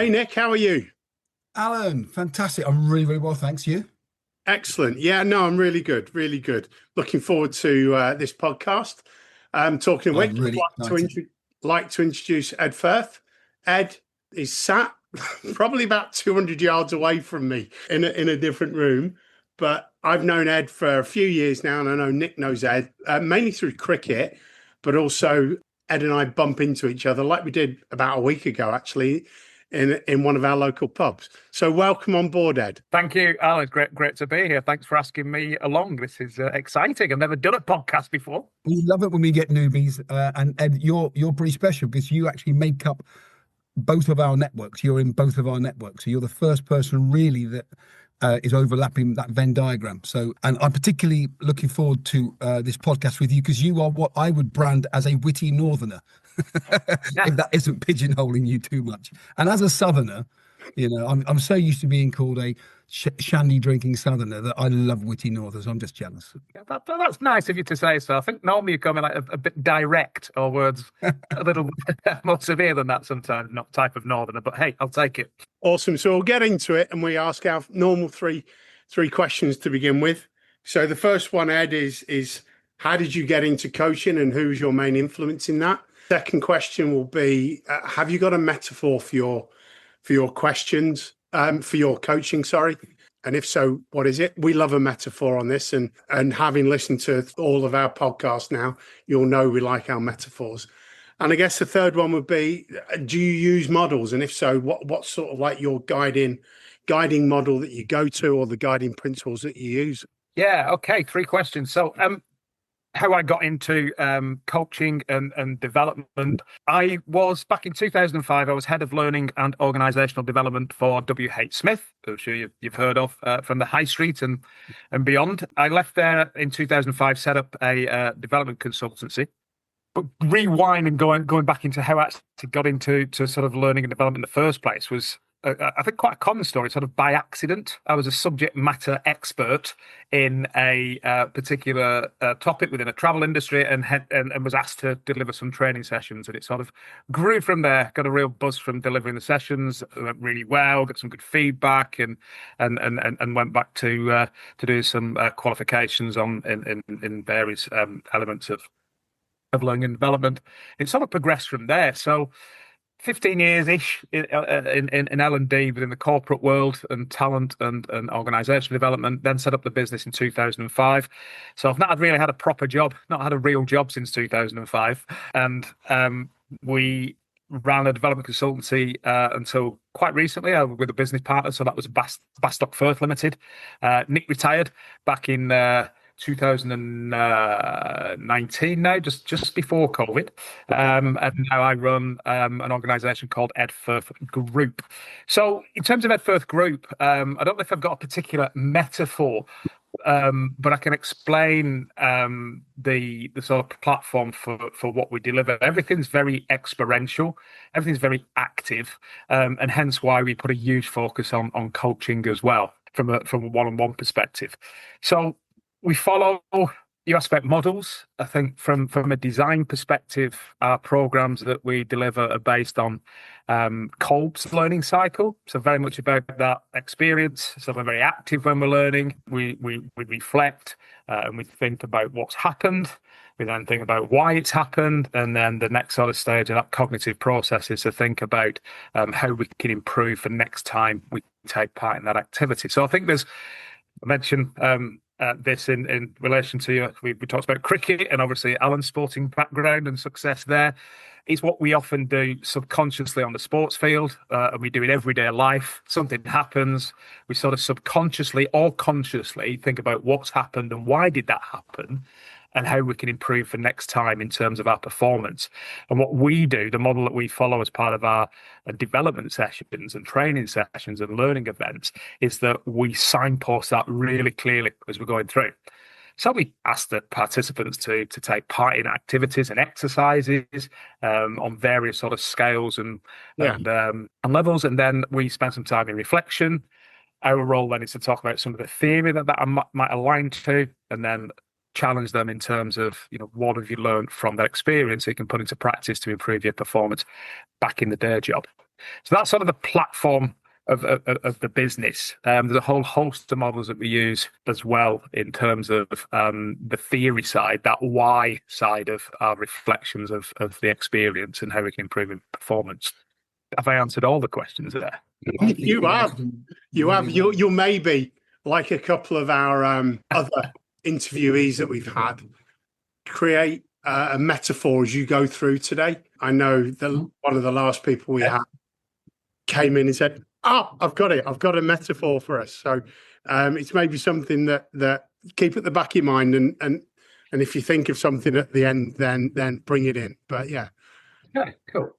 Hey, Nick, how are you? Alan, fantastic. I'm really, really well, thanks. You? Excellent. Yeah, no, I'm really good, really good. Looking forward to this podcast. Talking of I'm which, really excited. like to introduce Ed Firth. Ed is sat probably about 200 yards away from me in a different room, but I've known Ed for a few years now, and I know Nick knows Ed mainly through cricket, but also Ed and I bump into each other like we did about a week ago, actually, in one of our local pubs. So welcome on board, Ed. Thank you, Alan. Great to be here. Thanks for asking me along. This is exciting. I've never done a podcast before. We love it when we get newbies, and Ed, you're pretty special because you actually make up both of our networks. You're in both of our networks, so you're the first person really that is overlapping that Venn diagram. So, and I'm particularly looking forward to this podcast with you because you are what I would brand as a witty northerner, if that isn't pigeonholing you too much. And as a southerner, I'm so used to being called a shandy drinking southerner that I love witty northerners. I'm just jealous. Yeah, that's nice of you to say so. I think normally you come in like a bit direct, or words a little more severe than that sometimes, not type of northerner, but hey, I'll take it. Awesome. So we'll get into it, and we ask our normal three questions to begin with. So the first one, Ed, is how did you get into coaching, and who's your main influence in that? Second question will be, have you got a metaphor for your questions, for your coaching? Sorry. And if so, what is it? We love a metaphor on this, and having listened to all of our podcasts now, you'll know we like our metaphors. And I guess the third one would be, do you use models? And if so, what's sort of like your guiding model that you go to, or the guiding principles that you use? Yeah, okay, three questions. So how I got into coaching and development. I was, back in 2005, I was head of learning and organisational development for W.H. Smith, who I'm sure you've heard of, from the high street and beyond. I left there in 2005, set up a development consultancy. But rewind and going back into how I actually got into sort of learning and development in the first place was, I think, quite a common story, sort of by accident. I was a subject matter expert in a particular topic within a travel industry, and was asked to deliver some training sessions, and it sort of grew from there. Got a real buzz from delivering the sessions. It went really well. Got some good feedback, and went back to do some qualifications in various elements of learning and development. It sort of progressed from there. So 15 years-ish in L&D within the corporate world and talent and organisational development, then set up the business in 2005. So I've not really had a proper job, not had a real job since 2005. And we ran a development consultancy until quite recently with a business partner. So that was Bedrock Firth Limited. Nick retired back in 2019 now, just before COVID. And now I run an organisation called Ed Firth Group. So in terms of Ed Firth Group, I don't know if I've got a particular metaphor, but I can explain the sort of platform for what we deliver. Everything's very experiential, everything's very active, and hence why we put a huge focus on coaching as well from a one-on-one perspective. So we follow, you asked about models. I think from a design perspective, our programs that we deliver are based on Kolb's learning cycle. So very much about that experience. So we're very active when we're learning. We reflect and we think about what's happened. We then think about why it's happened. And then the next sort of stage of that cognitive process is to think about how we can improve for next time we take part in that activity. So I think I mentioned this in relation to we talked about cricket and obviously Alan's sporting background and success there. It's what we often do subconsciously on the sports field, and we do in everyday life. Something happens, we sort of subconsciously or consciously think about what's happened and why did that happen, and how we can improve for next time in terms of our performance. And what we do, the model that we follow as part of our development sessions and training sessions and learning events, is that we signpost that really clearly as we're going through. So we ask the participants to take part in activities and exercises on various sort of scales and levels, and then we spend some time in reflection. Our role then is to talk about some of the theory that I might align to, and then challenge them in terms of, what have you learned from that experience you can put into practice to improve your performance back in the day job. So that's sort of the platform of the business. There's a whole host of models that we use as well in terms of the theory side, that why side of our reflections of the experience and how we can improve in performance. Have I answered all the questions there? You have. You may be like a couple of our other interviewees that we've had. Create a metaphor as you go through today. I know that one of the last people we had came in and said, "Oh, I've got it. I've got a metaphor for us." So it's maybe something that keep at the back of your mind, and if you think of something at the end, then bring it in. But yeah. Okay, cool.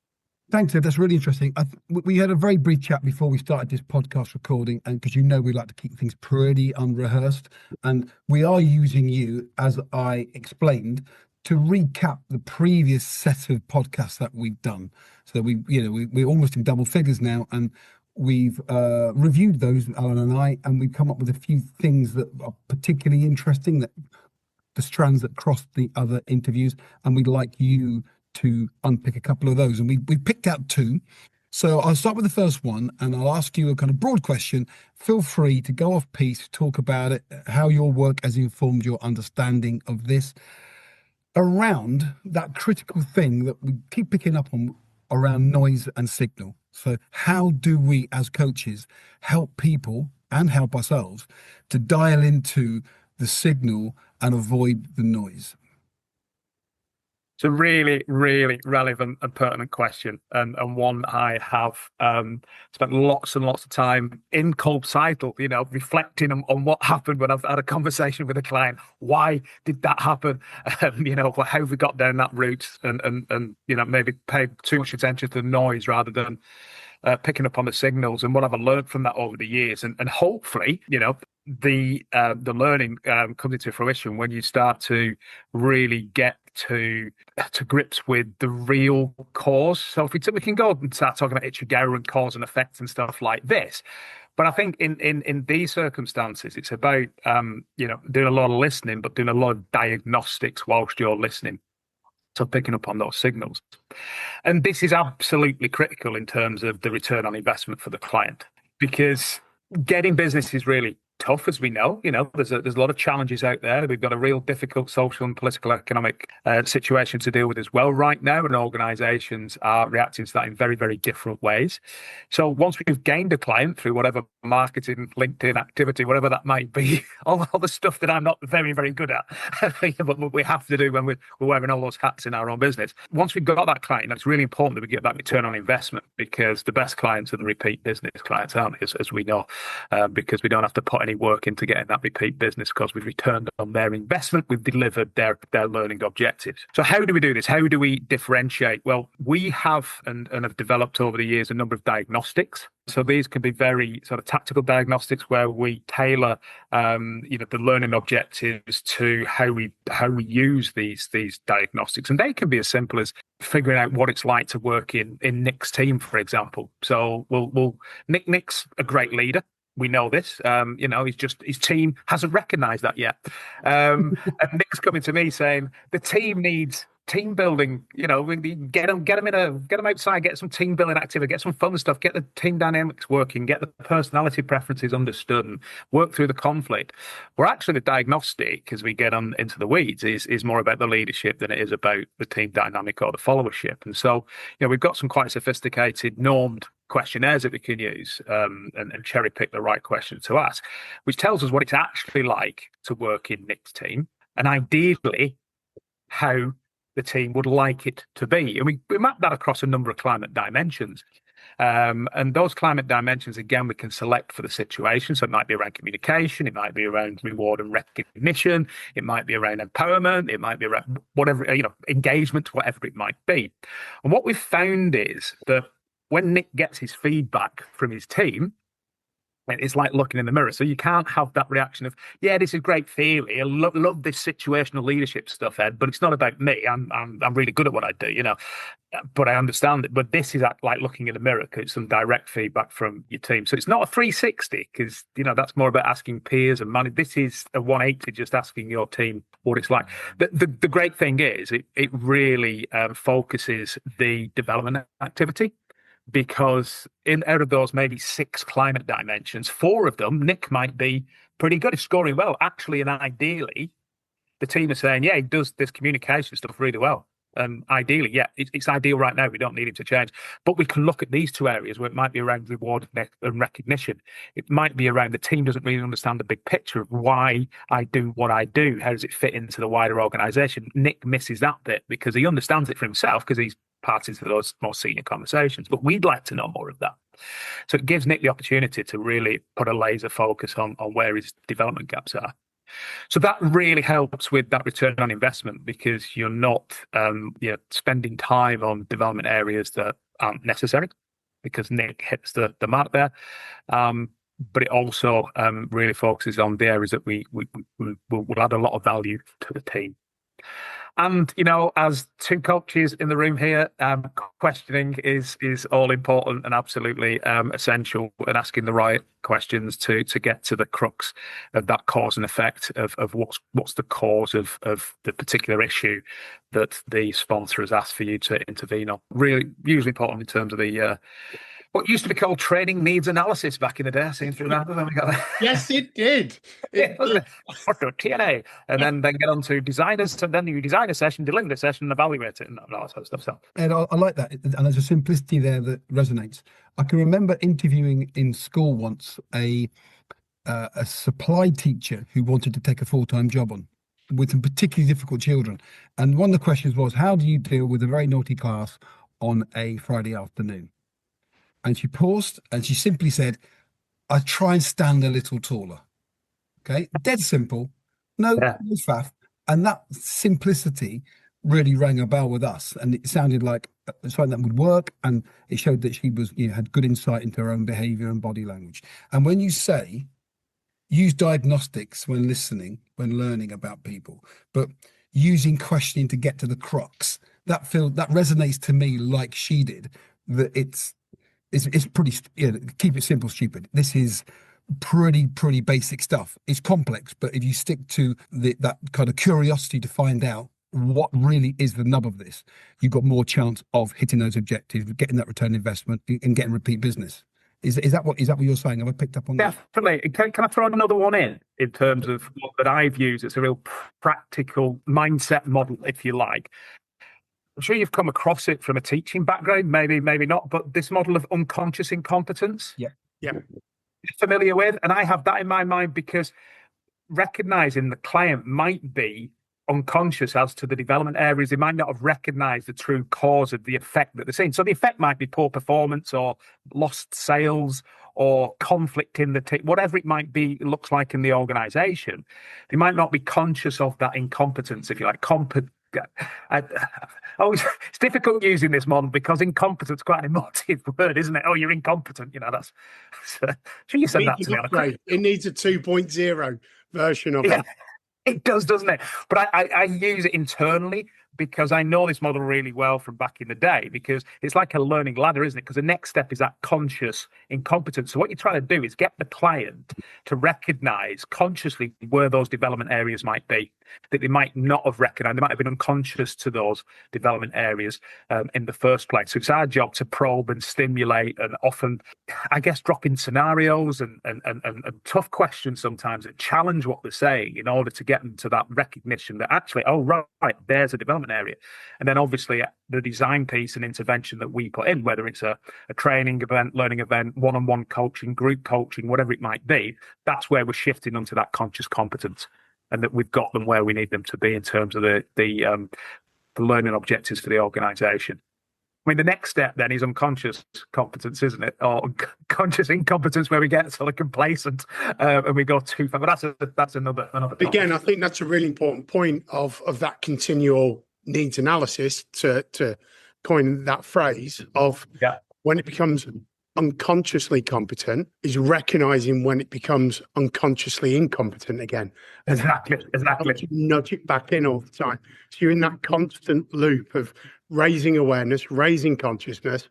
Thanks, Ed. That's really interesting. We had a very brief chat before we started this podcast recording, and because we like to keep things pretty unrehearsed, and we are using you, as I explained, to recap the previous set of podcasts that we've done. So we're almost in double figures now, and we've reviewed those, Alan and I, and we've come up with a few things that are particularly interesting, that the strands that cross the other interviews, and we'd like you to unpick a couple of those, and we picked out two. So I'll start with the first one, and I'll ask you a kind of broad question. Feel free to go off piece, talk about it, how your work has informed your understanding of this, around that critical thing that we keep picking up on around noise and signal. So how do we as coaches help people and help ourselves to dial into the signal and avoid the noise? It's a really, really relevant and pertinent question, and one I have spent lots and lots of time in Kolb cycle, reflecting on what happened when I've had a conversation with a client. Why did that happen? How have we got down that route? And maybe pay too much attention to the noise rather than picking up on the signals. And what have I learned from that over the years? And hopefully, the learning comes into fruition when you start to really get to grips with the real cause. So if we can go and start talking about Ichigara and cause and effect and stuff like this. But I think in these circumstances, it's about doing a lot of listening, but doing a lot of diagnostics whilst you're listening. So picking up on those signals. And this is absolutely critical in terms of the return on investment for the client, because getting business is really tough, as we know. There's a lot of challenges out there. We've got a real difficult social and political economic situation to deal with as well right now, and organizations are reacting to that in very, very different ways. So once we've gained a client through whatever marketing, LinkedIn activity, whatever that might be, all the stuff that I'm not very, very good at, but we have to do when we're wearing all those hats in our own business. Once we've got that client, it's really important that we get that return on investment, because the best clients are the repeat business clients, aren't they, as we know, because we don't have to put any work into getting that repeat business, because we've returned on their investment, we've delivered their learning objectives. So how do we do this? How do we differentiate? Well, we have and have developed over the years a number of diagnostics. So these can be very sort of tactical diagnostics, where we tailor the learning objectives to how we use these diagnostics. And they can be as simple as figuring out what it's like to work in Nick's team, for example. So Nick's a great leader. We know this. His team hasn't recognised that yet. And Nick's coming to me saying the team needs team building. Get them outside, get some team building activity, get some fun stuff, get the team dynamics working, get the personality preferences understood, and work through the conflict. Where actually the diagnostic, as we get on into the weeds, is more about the leadership than it is about the team dynamic or the followership. And so, we've got some quite sophisticated, normed questionnaires that we can use and cherry pick the right question to ask, which tells us what it's actually like to work in Nick's team, and ideally how the team would like it to be. And we map that across a number of climate dimensions. And those climate dimensions, again, we can select for the situation. So it might be around communication, it might be around reward and recognition, it might be around empowerment, it might be around whatever, engagement, whatever it might be. And what we've found is that when Nick gets his feedback from his team, it's like looking in the mirror. So you can't have that reaction of, yeah, this is great theory. I love this situational leadership stuff, Ed, but it's not about me. I'm really good at what I do, but I understand it. But this is like looking in the mirror, because it's some direct feedback from your team. So it's not a 360, because, that's more about asking peers and money. This is a 180, just asking your team what it's like. The great thing is it really focuses the development activity because out of those maybe 6 climate dimensions, 4 of them, Nick might be pretty good at scoring well. Actually, and ideally, the team is saying, yeah, he does this communication stuff really well. Ideally, yeah, it's ideal right now. We don't need him to change. But we can look at these 2 areas where it might be around reward and recognition. It might be around the team doesn't really understand the big picture of why I do what I do. How does it fit into the wider organisation? Nick misses that bit because he understands it for himself because he's parties to those more senior conversations. But we'd like to know more of that. So it gives Nick the opportunity to really put a laser focus on where his development gaps are. So that really helps with that return on investment because you're not spending time on development areas that aren't necessary because Nick hits the mark there. But it also really focuses on the areas that we will add a lot of value to the team. And, as 2 coaches in the room here, questioning is all important and absolutely essential, and asking the right questions to get to the crux of that cause and effect of what's the cause of the particular issue that the sponsor has asked for you to intervene on. Really, hugely important in terms of the what used to be called training needs analysis back in the day. Seems to remember when we got that. Yes, it did. TNA, and then get on to designers, and then you design a session, deliver a session, and evaluate it, and all that sort of stuff. So, and I like that, and there's a simplicity there that resonates. I can remember interviewing in school once a supply teacher who wanted to take a full-time job on with some particularly difficult children, and one of the questions was, how do you deal with a very naughty class on a Friday afternoon? And she paused and she simply said, I try and stand a little taller. Okay, dead simple, no faff. And that simplicity really rang a bell with us. And it sounded like something that would work. And it showed that she was, had good insight into her own behaviour and body language. And when you say use diagnostics when listening, when learning about people, but using questioning to get to the crux, that resonates to me like she did, that it's pretty, keep it simple, stupid. This is pretty basic stuff. It's complex, but if you stick to that kind of curiosity to find out what really is the nub of this, you've got more chance of hitting those objectives, getting that return investment, and getting repeat business. Is that what you're saying? Have I picked up on that? Definitely. Can I throw another one in terms of what that I've used? It's a real practical mindset model, if you like. I'm sure you've come across it from a teaching background, maybe not, but this model of unconscious incompetence. Yeah. Familiar with? And I have that in my mind because recognizing the client might be unconscious as to the development areas. They might not have recognized the true cause of the effect that they're seeing. So the effect might be poor performance or lost sales or conflict in the team, whatever it might be, it looks like in the organization. They might not be conscious of that incompetence, if you like. It's difficult using this model because incompetence is quite an emotive word, isn't it? Oh, you're incompetent. That's sure you said that to me. It needs a 2.0 version of it. It does, doesn't it? But I use it internally because I know this model really well from back in the day, because it's like a learning ladder, isn't it? Because the next step is that conscious incompetence. So what you're trying to do is get the client to recognize consciously where those development areas might be, that they might not have recognized. They might have been unconscious to those development areas in the first place. So it's our job to probe and stimulate, and often, I guess, drop in scenarios and tough questions sometimes that challenge what they're saying in order to get them to that recognition that actually, oh, right, there's a development area. And then obviously the design piece and intervention that we put in, whether it's a training event, learning event, one-on-one coaching, group coaching, whatever it might be, that's where we're shifting onto that conscious competence, and that we've got them where we need them to be in terms of the learning objectives for the organisation. I mean, the next step then is unconscious competence, isn't it? Or conscious incompetence, where we get sort of complacent and we go too far. But that's another topic. Again, I think that's a really important point of that continual needs analysis, to coin that phrase of when it becomes unconsciously competent, is recognizing when it becomes unconsciously incompetent again. Exactly. Nudge it back in all the time. So you're in that constant loop of raising awareness, raising consciousness,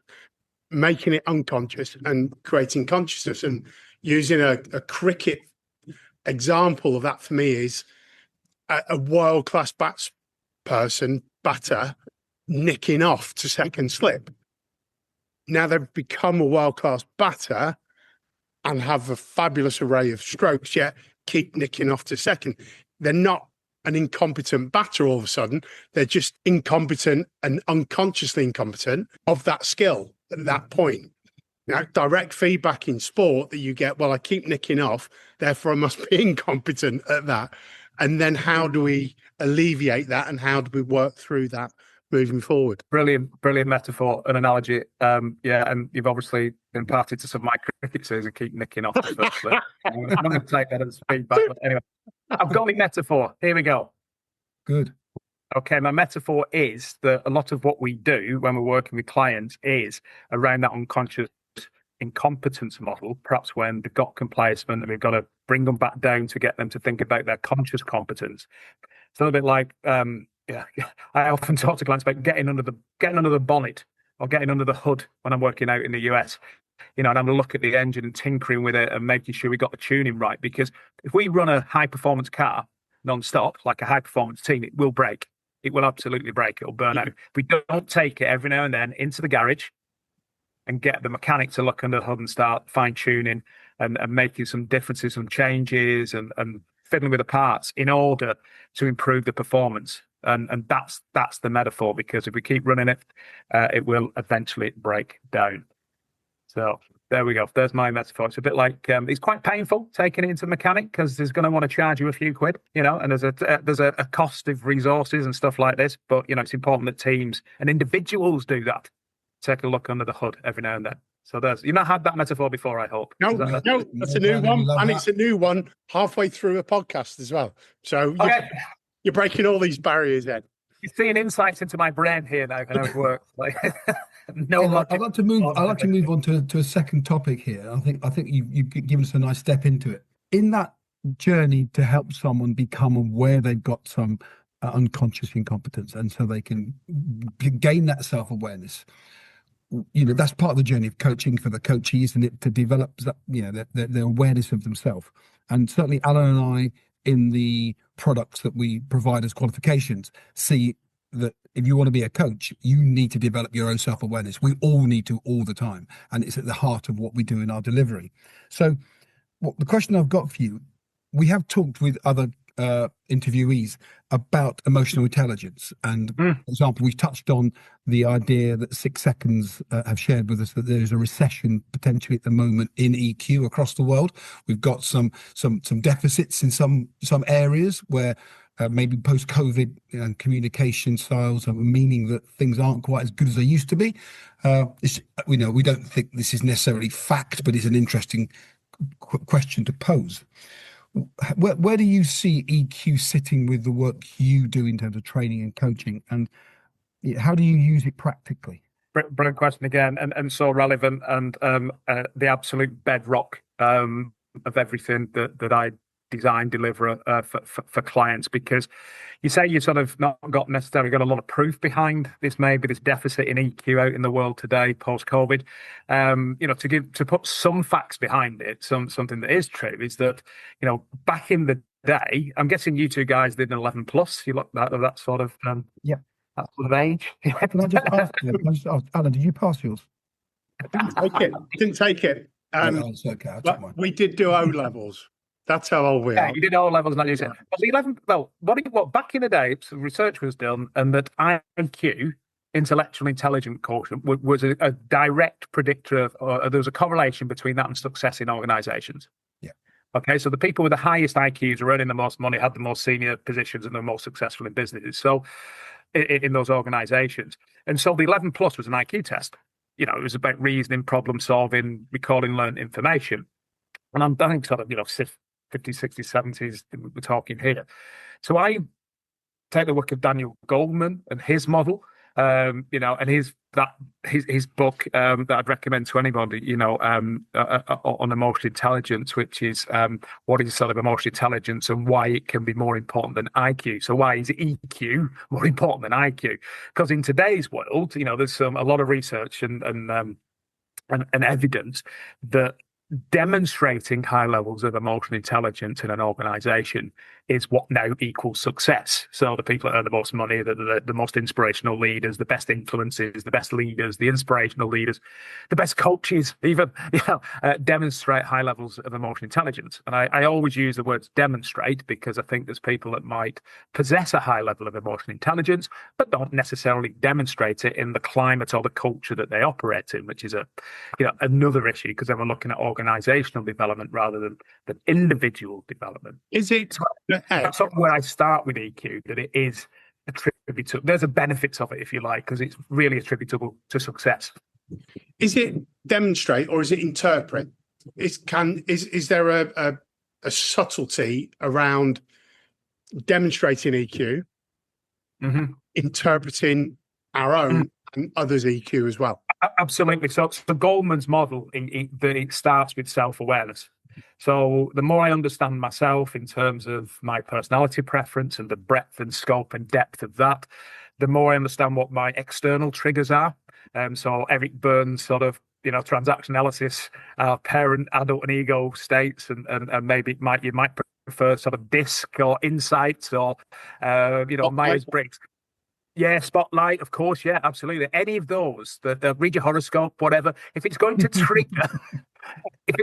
making it unconscious, and creating consciousness. And using a cricket example of that for me is a world-class batter nicking off to second slip. now they've become a world-class batter and have a fabulous array of strokes, yet keep nicking off to second. They're not an incompetent batter all of a sudden. They're just incompetent and unconsciously incompetent of that skill at that point. Now, direct feedback in sport that you get, well, I keep nicking off, therefore I must be incompetent at that. And then how do we alleviate that, and how do we work through that moving forward? Brilliant metaphor and analogy. Yeah, and you've obviously imparted to some of my cricket season, keep nicking off the first slip. I'm not going to take that as feedback, but anyway, I've got my metaphor. Here we go. Good. Okay, my metaphor is that a lot of what we do when we're working with clients is around that unconscious incompetence model, perhaps when they've got complacement and we've got to bring them back down to get them to think about their conscious competence. It's a little bit like, yeah, I often talk to clients about getting under the bonnet or getting under the hood when I'm working out in the US, and I'm going to look at the engine and tinkering with it and making sure we got the tuning right. Because if we run a high performance car non-stop, like a high performance team, it will break. It will absolutely break. It'll burn out. If we don't take it every now and then into the garage and get the mechanic to look under the hood and start fine tuning and making some differences, some changes and fiddling with the parts in order to improve the performance. And that's the metaphor, because if we keep running it, it will eventually break down. So there we go. There's my metaphor. It's a bit like it's quite painful taking it into the mechanic, because there's going to want to charge you a few quid, and there's a cost of resources and stuff like this. But it's important that teams and individuals do that. Take a look under the hood every now and then. So you've not had that metaphor before, I hope. No, that's a new one, and it's a new one halfway through a podcast as well. So you're breaking all these barriers, Ed. You're seeing insights into my brain here now, and how it works. Like, I'd like to move on to a second topic here. I think you've given us a nice step into it. In that journey to help someone become aware they've got some unconscious incompetence, and so they can gain that self-awareness. That's part of the journey of coaching for the coachees, and it to develop that, their awareness of themselves. And certainly Alan and I, in the products that we provide as qualifications, see that if you want to be a coach, you need to develop your own self-awareness. We all need to, all the time, and it's at the heart of what we do in our delivery. So the question I've got for you, we have talked with other interviewees about emotional intelligence, and for example, we've touched on the idea that 6 Seconds have shared with us that there's a recession potentially at the moment in EQ across the world. We've got some deficits in some areas where maybe post-COVID communication styles are meaning that things aren't quite as good as they used to be. We don't think this is necessarily fact, but it's an interesting question to pose. Where do you see EQ sitting with the work you do in terms of training and coaching, and how do you use it practically? Brilliant question again, and so relevant, and the absolute bedrock of everything that I design, deliver for clients. Because you say you sort of not necessarily got a lot of proof behind this, maybe this deficit in EQ out in the world today post COVID. To put some facts behind it, something that is true is that back in the day, I'm guessing you two guys did an 11 plus. You look at that sort of that sort of age. Can I just ask, Alan, did you pass yours? Didn't take it. It's okay. I took mine. We did do O levels. That's how old we are. You did O levels, not you said. But the 11. Well, what back in the day, some research was done, and that IQ, intellectual intelligence quotient, was a direct predictor of, or there was a correlation between that and success in organisations. Yeah. Okay, so the people with the highest IQs were earning the most money, had the most senior positions, and the most successful in businesses. So, in those organisations, and so the 11 plus was an IQ test. It was about reasoning, problem solving, recalling learned information. And I'm think sort of 50s, 60s, 70s, we're talking here. So I take the work of Daniel Goleman and his model, and his book that I'd recommend to anybody, on emotional intelligence, which is what is sort of emotional intelligence and why it can be more important than IQ. So why is EQ more important than IQ? Because in today's world, there's a lot of research and evidence that demonstrating high levels of emotional intelligence in an organization is what now equals success. So the people that earn the most money, the most inspirational leaders, the best influences, the best leaders, the inspirational leaders, the best coaches, even, demonstrate high levels of emotional intelligence. And I always use the words demonstrate, because I think there's people that might possess a high level of emotional intelligence, but don't necessarily demonstrate it in the climate or the culture that they operate in, which is another issue, because then we're looking at organizational development rather than individual development. Is it? That's sort of where I start with EQ, that it is attributable. There's a benefits of it, if you like, because it's really attributable to success. Is it demonstrate or is it interpret? Is there a subtlety around demonstrating EQ, interpreting our own and others' EQ as well? Absolutely. So the Goldman's model, it starts with self-awareness. So the more I understand myself in terms of my personality preference and the breadth and scope and depth of that, the more I understand what my external triggers are. So Eric Burns' sort of transaction analysis, parent, adult, and ego states, and maybe you might prefer sort of DISC or insights or Myers-Briggs. Yeah, spotlight, of course. Yeah, absolutely. Any of those, the read your horoscope, whatever. If it's going to trigger, if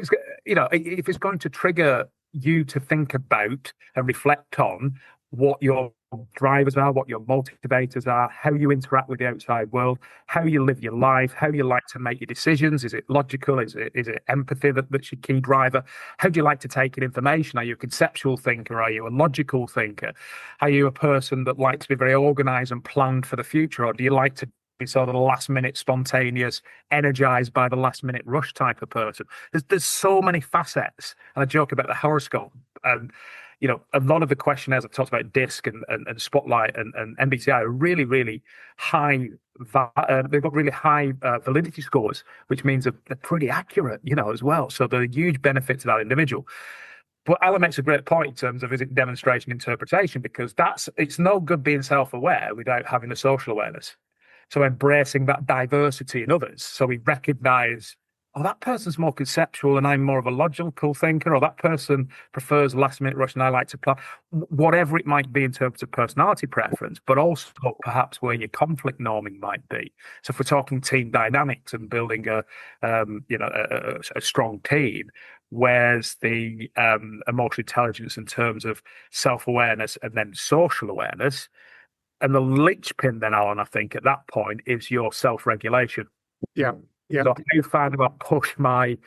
it's going to trigger you to think about and reflect on what your drivers are, what your motivators are, how you interact with the outside world, how you live your life, how you like to make your decisions. Is it logical? Is it empathy that's your key driver? How do you like to take in information? Are you a conceptual thinker? Are you a logical thinker? Are you a person that likes to be very organized and planned for the future? Or do you like to be sort of the last minute spontaneous, energized by the last minute rush type of person? There's so many facets. And I joke about the horoscope. A lot of the questionnaires I've talked about, DISC and Spotlight and MBTI are really, really high. They've got really high validity scores, which means they're pretty accurate, as well. So they're a huge benefit to that individual. But Alan makes a great point in terms of, is it demonstration, interpretation? Because it's no good being self-aware without having the social awareness. So embracing that diversity in others. So we recognize, that person's more conceptual and I'm more of a logical thinker, or that person prefers last minute rush and I like to plan, whatever it might be in terms of personality preference, but also perhaps where your conflict norming might be. So if we're talking team dynamics and building a strong team, where's the emotional intelligence in terms of self-awareness and then social awareness? And the linchpin then, Alan, I think at that point is your self-regulation. Yeah. Yeah. So how you find about push my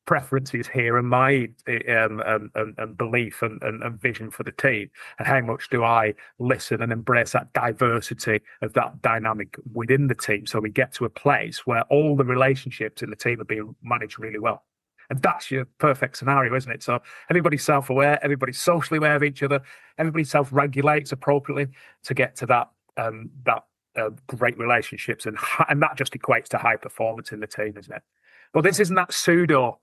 preferences here and my and belief and vision for the team, and how much do I listen and embrace that diversity of that dynamic within the team, so we get to a place where all the relationships in the team are being managed really well. And that's your perfect scenario, isn't it? So everybody's self-aware, everybody's socially aware of each other, everybody self-regulates appropriately to get to that great relationships, and that just equates to high performance in the team, isn't it? But this isn't that pseudo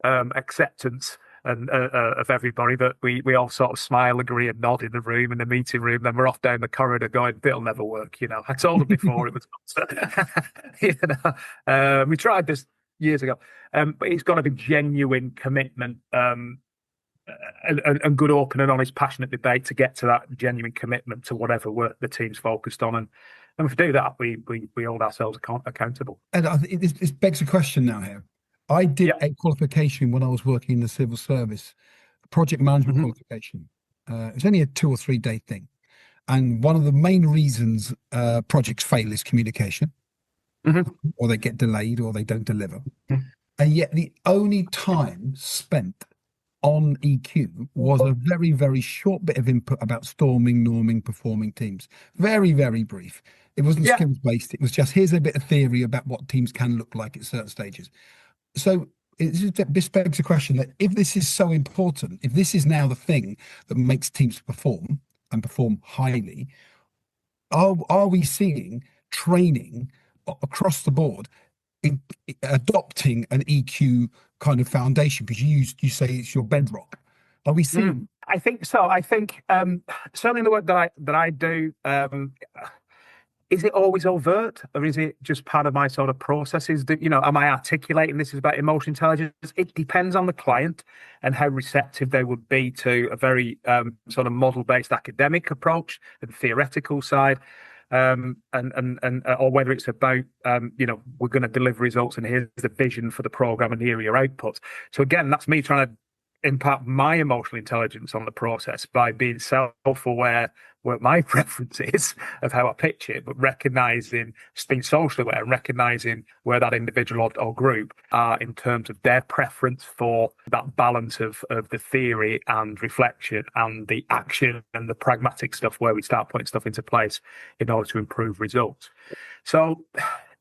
acceptance of everybody that we all sort of smile, agree, and nod in the room, in the meeting room. Then we're off down the corridor going, "It'll never work." I told them before it was. We tried this years ago, but it's got to be genuine commitment. And good, open, and honest, passionate debate to get to that genuine commitment to whatever work the team's focused on, and if we do that, we hold ourselves accountable. And I think this begs a question now here. I did a qualification when I was working in the civil service, a project management qualification. It was only a 2 or 3 day thing, and one of the main reasons projects fail is communication, or they get delayed, or they don't deliver. And yet, the only time spent on EQ was a very, very short bit of input about storming, norming, performing teams. Very, very brief. It wasn't skills based. It was just, here's a bit of theory about what teams can look like at certain stages. So this begs the question that if this is so important, if this is now the thing that makes teams perform and perform highly, are we seeing training across the board in adopting an EQ kind of foundation? Because you say it's your bedrock. Are we seeing? I think so. I think certainly in the work that I do, is it always overt, or is it just part of my sort of processes? That, am I articulating this is about emotional intelligence? It depends on the client and how receptive they would be to a very sort of model-based academic approach, the theoretical side, and or whether it's about we're going to deliver results and here's the vision for the program and here are your outputs. So again, that's me trying to impact my emotional intelligence on the process by being self-aware what my preference is of how I pitch it, but recognizing, being socially aware and recognizing where that individual or group are in terms of their preference for that balance of the theory and reflection and the action and the pragmatic stuff where we start putting stuff into place in order to improve results. So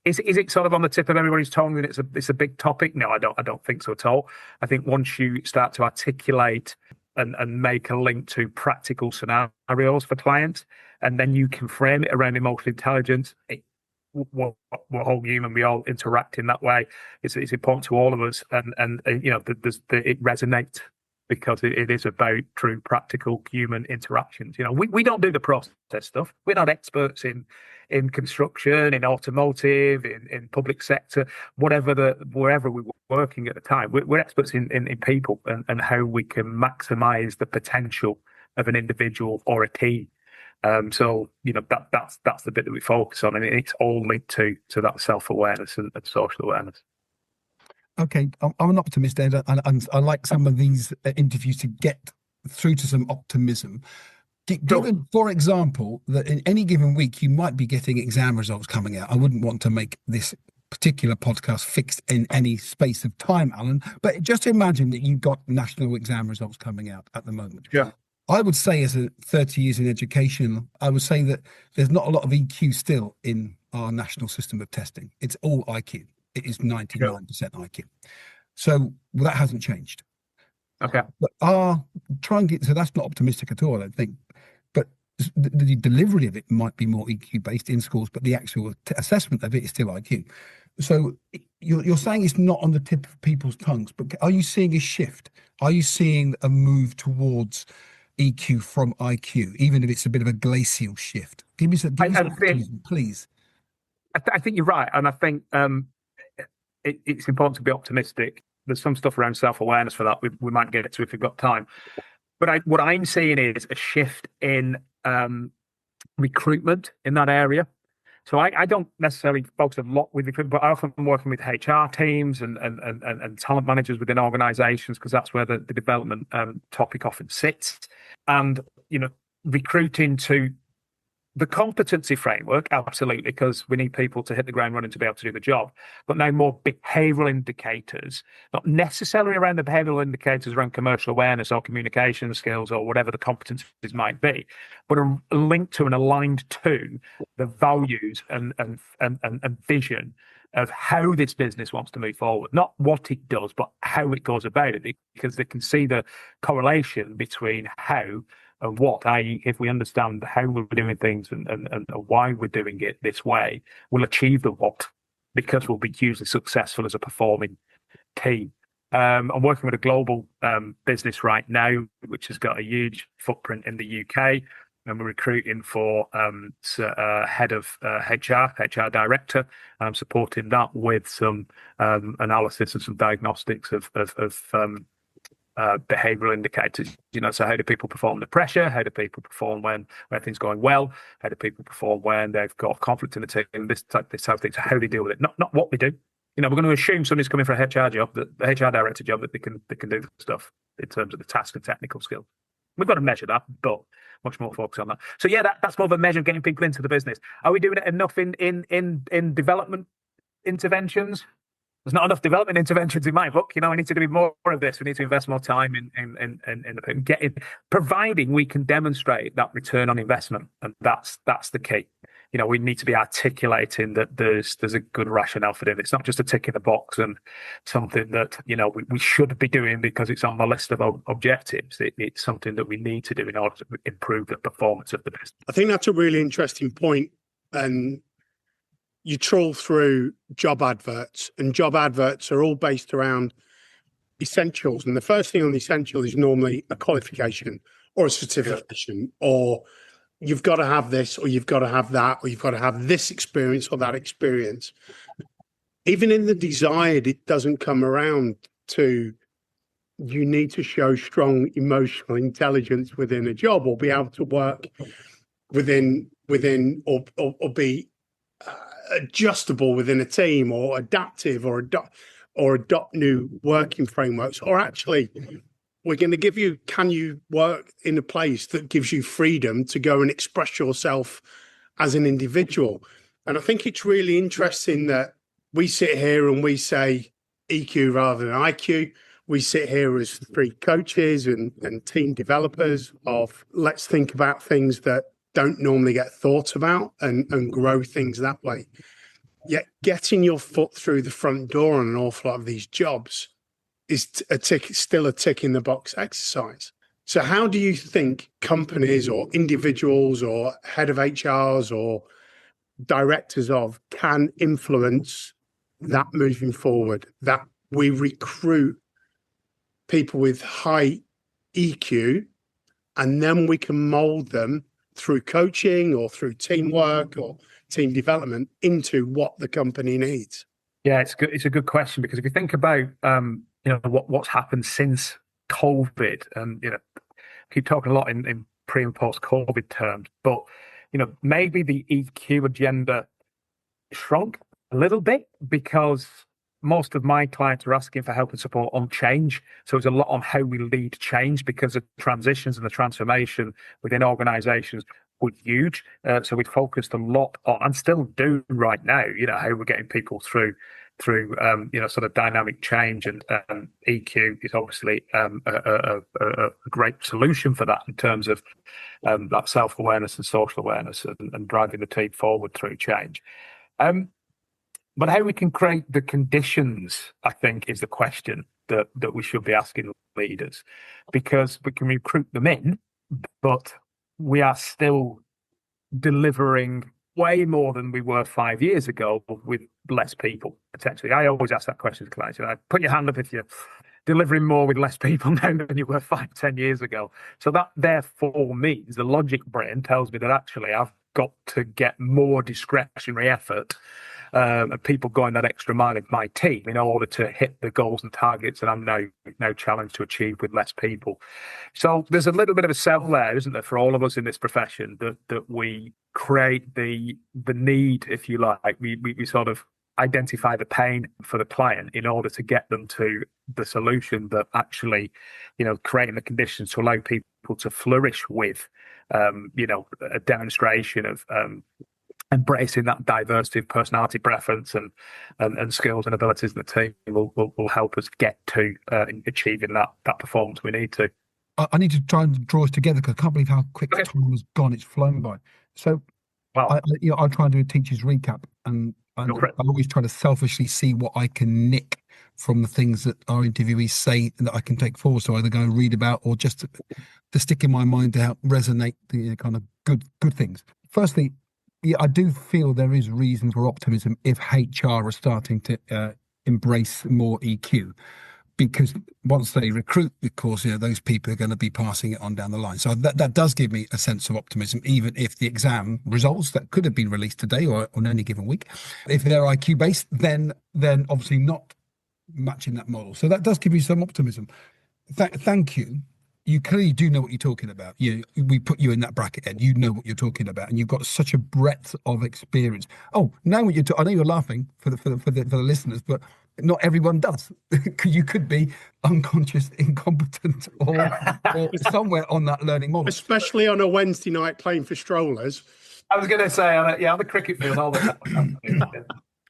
is it sort of on the tip of everybody's tongue that it's a big topic? No, I don't think so at all. I think once you start to articulate and make a link to practical scenarios for clients, and then you can frame it around emotional intelligence. We're all human, we all interact in that way. It's important to all of us, and it resonates because it is about true practical human interactions. We don't do the process stuff. We're not experts in construction, in automotive, in public sector, wherever we were working at the time. We're experts in people and how we can maximize the potential of an individual or a team. So that's the bit that we focus on, and it's all linked to that self-awareness and social awareness. Okay, I'm an optimist, Ed, and I like some of these interviews to get through to some optimism. Given, for example, that in any given week you might be getting exam results coming out. I wouldn't want to make this particular podcast fixed in any space of time, Alan, but just imagine that you've got national exam results coming out at the moment. Yeah. I would say, as a 30 years in education, I would say that there's not a lot of EQ still in our national system of testing. It's all IQ. It is 99% IQ. So that hasn't changed. Okay. But so that's not optimistic at all, I don't think. But the delivery of it might be more EQ based in schools, but the actual assessment of it is still IQ. So you're saying it's not on the tip of people's tongues, but are you seeing a shift? Are you seeing a move towards EQ from IQ, even if it's a bit of a glacial shift? Give me some optimism, please. I think you're right, and I think it's important to be optimistic. There's some stuff around self-awareness for that we might get to if we've got time. But what I'm seeing is a shift in recruitment in that area. So I don't necessarily focus a lot with recruitment, but I often am working with HR teams and talent managers within organisations, because that's where the development topic often sits. And recruiting to the competency framework, absolutely, because we need people to hit the ground running to be able to do the job. But now more behavioural indicators, not necessarily around the behavioural indicators around commercial awareness or communication skills or whatever the competencies might be, but a link to and aligned to the values and vision of how this business wants to move forward. Not what it does, but how it goes about it, because they can see the correlation between how and what, i.e., if we understand how we're doing things and why we're doing it this way, we'll achieve the what, because we'll be hugely successful as a performing team. I'm working with a global business right now, which has got a huge footprint in the UK, and we're recruiting for head of HR director. I'm supporting that with some analysis and some diagnostics of behavioural indicators. So how do people perform under pressure? How do people perform when things going well? How do people perform when they've got conflict in the team? This type of thing. So how do they deal with it? Not what we do. We're going to assume somebody's coming for a HR job, the HR director job, that they can do the stuff in terms of the task and technical skill. We've got to measure that, but much more focus on that. So yeah, that's more of a measure of getting people into the business. Are we doing it enough in development interventions? There's not enough development interventions in my book. We need to do more of this. We need to invest more time in getting, providing we can demonstrate that return on investment, and that's the key. We need to be articulating that there's a good rationale for doing it. It's not just a tick in the box and something that we should be doing because it's on the list of objectives. It's something that we need to do in order to improve the performance of the business. I think that's a really interesting point. And you trawl through job adverts, and job adverts are all based around essentials. And the first thing on the essential is normally a qualification or a certification or you've got to have this, or you've got to have that, or you've got to have this experience or that experience. Even in the desired, it doesn't come around to, you need to show strong emotional intelligence within a job, or be able to work within or be adjustable within a team, or adaptive, or adopt new working frameworks. Or actually, we're going to give you, can you work in a place that gives you freedom to go and express yourself as an individual? And I think it's really interesting that we sit here and we say EQ rather than IQ. We sit here as three coaches and team developers of, let's think about things that don't normally get thought about, and grow things that way. Yet getting your foot through the front door on an awful lot of these jobs is still a tick in the box exercise. So how do you think companies or individuals or head of HRs or directors of can influence that moving forward, that we recruit people with high EQ, and then we can mold them through coaching or through teamwork or team development into what the company needs? Yeah, it's good. It's a good question, because if you think about what's happened since COVID, and keep talking a lot in pre and post COVID terms, but maybe the EQ agenda shrunk a little bit, because most of my clients are asking for help and support on change. So it's a lot on how we lead change, because the transitions and the transformation within organizations were huge. So we focused a lot on, and still do right now, how we're getting people through sort of dynamic change, and EQ is obviously a great solution for that, in terms of that self-awareness and social awareness, and driving the team forward through change. But how we can create the conditions, I think, is the question that we should be asking leaders, because we can recruit them in, but we are still delivering way more than we were 5 years ago with less people, potentially. I always ask that question to clients. Put your hand up if you're delivering more with less people now than you were 5-10 years ago. So that therefore means the logic brain tells me that actually I've got to get more discretionary effort, and people going that extra mile in my team in order to hit the goals and targets that I'm now challenged to achieve with less people. So there's a little bit of a sell there, isn't there, for all of us in this profession, that we create the need, if you like. We sort of identify the pain for the client in order to get them to the solution that actually, creating the conditions to allow people to flourish with, a demonstration of embracing that diversity of personality preference and skills and abilities in the team will help us get to achieving that performance we need to. I need to try and draw us together, because I can't believe how quick time has gone. It's flown by. So I'll try and do a teacher's recap, and I always try to selfishly see what I can nick from the things that our interviewees say that I can take forward. So either go and read about, or just to stick in my mind to help resonate the kind of good things. Firstly, I do feel there is reason for optimism if HR are starting to embrace more EQ, because once they recruit, of course, those people are going to be passing it on down the line. So that does give me a sense of optimism, even if the exam results that could have been released today or on any given week, if they're IQ based, then obviously not matching that model. So that does give me some optimism. Thank you. You clearly do know what you're talking about. We put you in that bracket, Ed. You know what you're talking about, and you've got such a breadth of experience. Oh, now what I know you're laughing for the listeners, but not everyone does. You could be unconscious, incompetent, or somewhere on that learning model. Especially on a Wednesday night playing for strollers. I was going to say, on the cricket field all the time.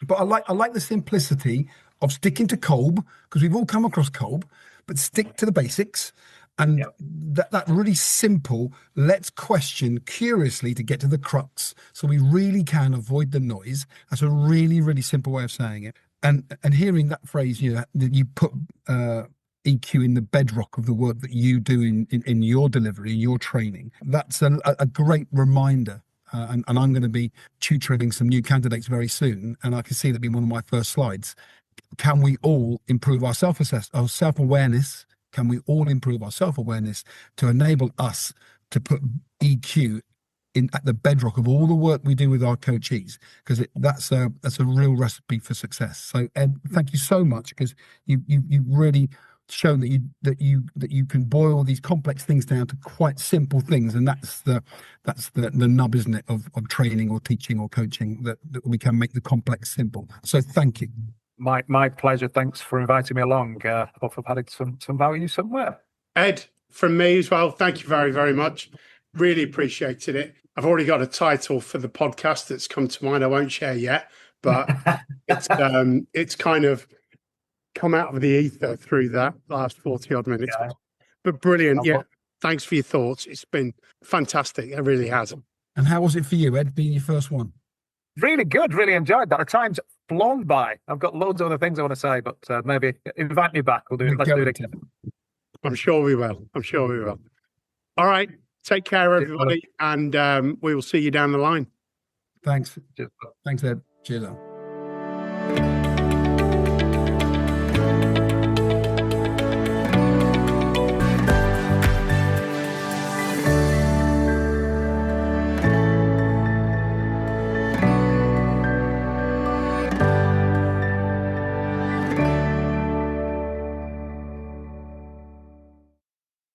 But I like the simplicity of sticking to Kolb, because we've all come across Kolb, but stick to the basics. And that really simple, let's question curiously to get to the crux, so we really can avoid the noise. That's a really, really simple way of saying it. And hearing that phrase, that you put EQ in the bedrock of the work that you do in your delivery, in your training, that's a great reminder. And I'm going to be tutoring some new candidates very soon, and I can see that being one of my first slides. Can we all improve our self-awareness? Can we all improve our self-awareness to enable us to put EQ at the bedrock of all the work we do with our coachees, because that's a real recipe for success. So Ed, thank you so much, because you've really shown that you can boil these complex things down to quite simple things, and that's the nub, isn't it, of training or teaching or coaching, that we can make the complex simple. So thank you. My pleasure. Thanks for inviting me along. I hope I've added some value somewhere. Ed, from me as well, thank you very, very much. Really appreciated it. I've already got a title for the podcast that's come to mind. I won't share yet, but it's kind of come out of the ether through that last 40 odd minutes. Yeah. But brilliant. Yeah. Thanks for your thoughts. It's been fantastic. It really has. And how was it for you, Ed, being your first one? Really good. Really enjoyed that. The time's flown by. I've got loads of other things I want to say, but maybe invite me back. Let's do it again. I'm sure we will. I'm sure we will. All right. Take care, everybody. And we will see you down the line. Thanks. Cheers. Thanks, Ed. Cheers.